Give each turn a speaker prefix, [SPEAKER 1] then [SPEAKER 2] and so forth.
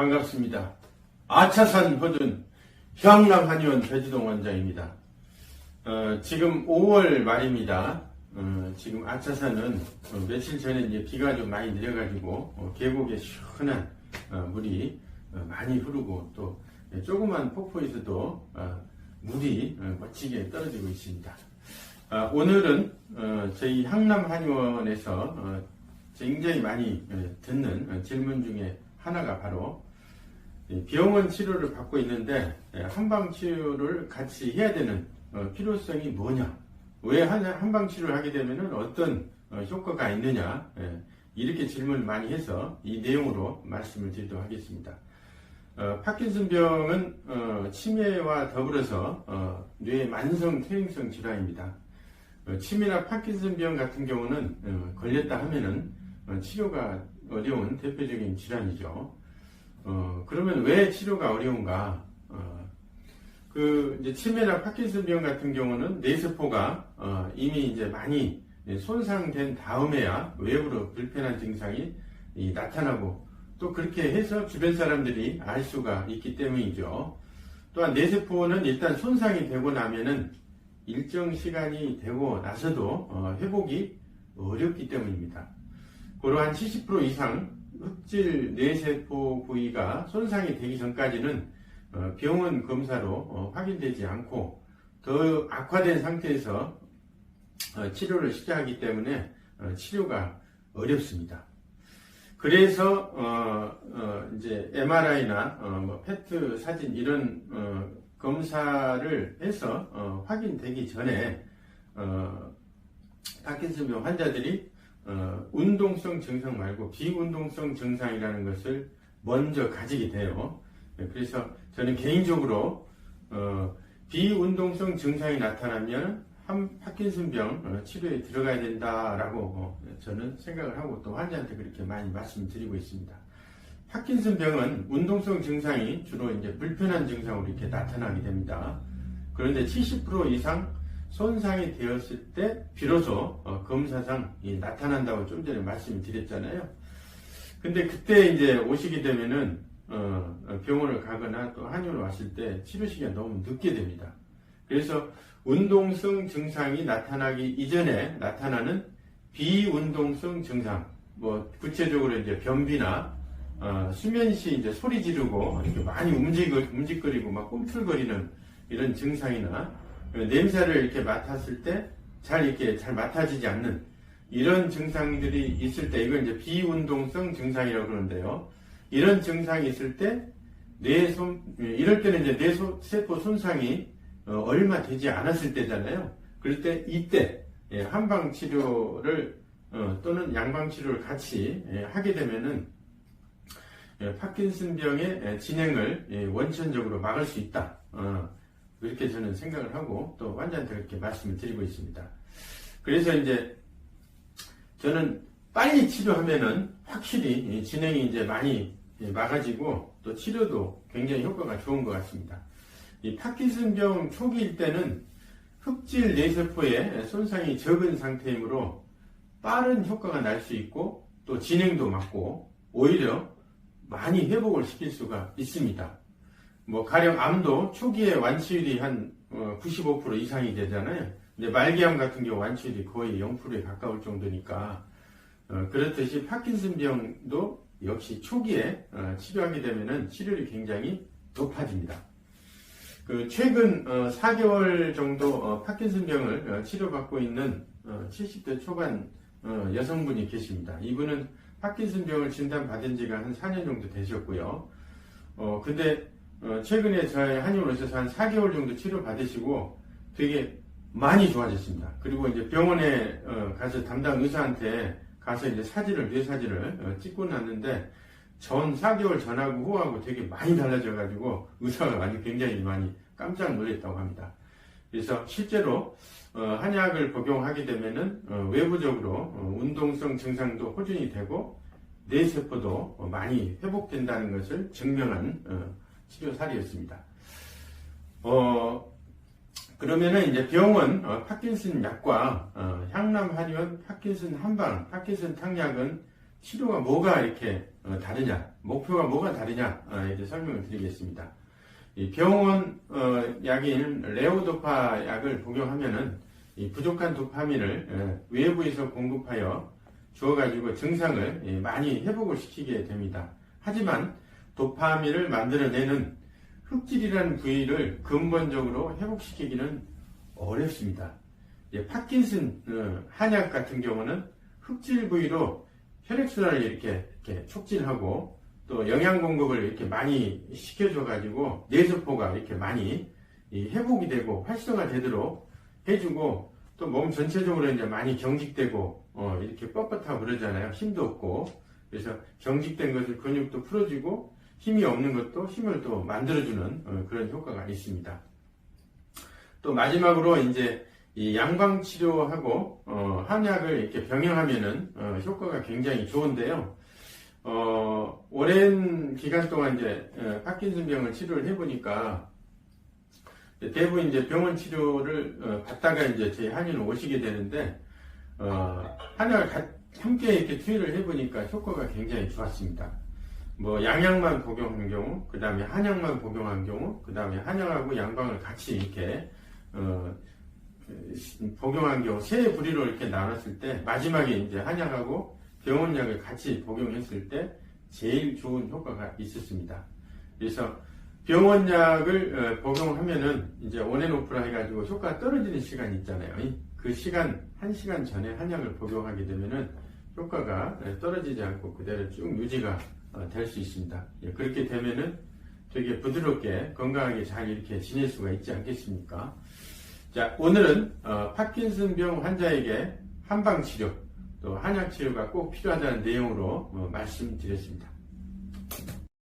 [SPEAKER 1] 반갑습니다. 아차산 허준 향남한의원 배지동 원장입니다. 지금 5월 말입니다. 지금 아차산은 며칠 전에 이제 비가 좀 많이 내려가지고 계곡에 시원한 물이 많이 흐르고 또 조그만 폭포에서도 물이 멋지게 떨어지고 있습니다. 오늘은 저희 향남한의원에서 굉장히 많이 듣는 질문 중에 하나가 바로 병원 치료를 받고 있는데 한방 치료를 같이 해야 되는 필요성이 뭐냐, 왜 한방 치료를 하게 되면 어떤 효과가 있느냐, 이렇게 질문을 많이 해서 이 내용으로 말씀을 드리도록 하겠습니다. 파킨슨병은 치매와 더불어서 뇌 만성 퇴행성 질환입니다. 치매나 파킨슨병 같은 경우는 걸렸다 하면은 치료가 어려운 대표적인 질환이죠. 그러면 왜 치료가 어려운가? 이제 치매나 파킨슨병 같은 경우는 뇌세포가 이미 이제 많이 손상된 다음에야 외부로 불편한 증상이 나타나고 또 그렇게 해서 주변 사람들이 알 수가 있기 때문이죠. 또한 뇌세포는 일단 손상이 되고 나면은 일정 시간이 되고 나서도 회복이 어렵기 때문입니다. 그러한 70% 이상 흑질 뇌세포 부위가 손상이 되기 전까지는 병원 검사로 확인되지 않고 더 악화된 상태에서 치료를 시작하기 때문에 치료가 어렵습니다. 그래서 이제 MRI나 PET 사진 이런 검사를 해서 확인되기 전에 파킨슨병 환자들이 운동성 증상 말고 비운동성 증상이라는 것을 먼저 가지게 돼요. 그래서 저는 개인적으로 비운동성 증상이 나타나면 파킨슨병 치료에 들어가야 된다라고 저는 생각을 하고 또 환자한테 그렇게 많이 말씀드리고 있습니다. 파킨슨병은 운동성 증상이 주로 이제 불편한 증상으로 이렇게 나타나게 됩니다. 그런데 70% 이상 손상이 되었을 때 비로소 검사상 나타난다고 좀 전에 말씀드렸잖아요. 근데 그때 이제 오시게 되면은 병원을 가거나 또 한의원을 왔을 때 치료 시기가 너무 늦게 됩니다. 그래서 운동성 증상이 나타나기 이전에 나타나는 비운동성 증상, 구체적으로 이제 변비나 수면 시 이제 소리 지르고 이렇게 많이 움직거리고 막 꿈틀거리는 이런 증상이나 냄새를 이렇게 맡았을 때 잘 맡아지지 않는 이런 증상들이 있을 때 이걸 이제 비운동성 증상이라고 그러는데요. 이런 증상이 있을 때 이럴 때는 이제 뇌세포 손상이 얼마 되지 않았을 때잖아요. 그럴 때 이때 한방 치료를 또는 양방 치료를 같이 하게 되면은 파킨슨병의 진행을 원천적으로 막을 수 있다. 그렇게 저는 생각을 하고 또 환자한테 그렇게 말씀을 드리고 있습니다. 그래서 이제 저는 빨리 치료하면은 확실히 진행이 이제 많이 막아지고 또 치료도 굉장히 효과가 좋은 것 같습니다. 이 파킨슨병 초기일 때는 흑질 뇌세포의 손상이 적은 상태이므로 빠른 효과가 날 수 있고 또 진행도 막고 오히려 많이 회복을 시킬 수가 있습니다. 가령 암도 초기에 완치율이 한 95% 이상이 되잖아요. 근데 말기암 같은 경우 완치율이 거의 0%에 가까울 정도니까 그렇듯이 파킨슨병도 역시 초기에 치료하게 되면은 치료율이 굉장히 높아집니다. 최근 4개월 정도 파킨슨병을 치료받고 있는 70대 초반 여성분이 계십니다. 이분은 파킨슨병을 진단받은 지가 한 4년 정도 되셨고요. 근데 최근에 저희 한의원 오셔서 한 4개월 정도 치료받으시고 되게 많이 좋아졌습니다. 그리고 이제 병원에 가서 담당 의사한테 가서 이제 뇌 사진을 찍고 났는데 전 4개월 전하고 후하고 되게 많이 달라져가지고 의사가 아주 굉장히 많이 깜짝 놀랐다고 합니다. 그래서 실제로 한약을 복용하게 되면은 외부적으로 운동성 증상도 호전이 되고 뇌세포도 많이 회복된다는 것을 증명한 치료 사례였습니다. 그러면은 이제 병원 파킨슨 약과 향남한의원 파킨슨 한방, 파킨슨 탕약은 치료가 뭐가 이렇게 다르냐, 목표가 뭐가 다르냐, 이제 설명을 드리겠습니다. 이 병원 약인 레오도파 약을 복용하면은 이 부족한 도파민을 외부에서 공급하여 주어가지고 증상을 많이 회복을 시키게 됩니다. 하지만 도파민을 만들어내는 흑질이라는 부위를 근본적으로 회복시키기는 어렵습니다. 파킨슨 한약 같은 경우는 흑질 부위로 혈액순환을 이렇게 촉진하고 또 영양 공급을 이렇게 많이 시켜줘가지고 뇌세포가 이렇게 많이 회복이 되고 활성화되도록 해주고 또 몸 전체적으로 이제 많이 경직되고 이렇게 뻣뻣하고 그러잖아요. 힘도 없고. 그래서 경직된 것을 근육도 풀어주고 힘이 없는 것도 힘을 또 만들어주는 그런 효과가 있습니다. 또 마지막으로 이제 이 양방 치료하고 한약을 이렇게 병행하면은 효과가 굉장히 좋은데요. 오랜 기간 동안 이제 파킨슨 병을 치료를 해보니까 대부분 이제 병원 치료를 받다가 이제 저희 한의는 오시게 되는데 한약을 함께 이렇게 투여를 해보니까 효과가 굉장히 좋았습니다. 뭐 양약만 복용한 경우, 그 다음에 한약만 복용한 경우, 그 다음에 한약하고 양방을 같이 이렇게 복용한 경우 세 부리로 이렇게 나눴을 때 마지막에 이제 한약하고 병원약을 같이 복용했을 때 제일 좋은 효과가 있었습니다. 그래서 병원약을 복용하면은 이제 온앤오프라 해가지고 효과가 떨어지는 시간이 있잖아요. 그 시간, 1시간 전에 한약을 복용하게 되면은 효과가 떨어지지 않고 그대로 쭉 유지가 될 수 있습니다. 그렇게 되면은 되게 부드럽게 건강하게 잘 이렇게 지낼 수가 있지 않겠습니까? 자, 오늘은 파킨슨병 환자에게 한방치료 또 한약치료가 꼭 필요하다는 내용으로 말씀드렸습니다.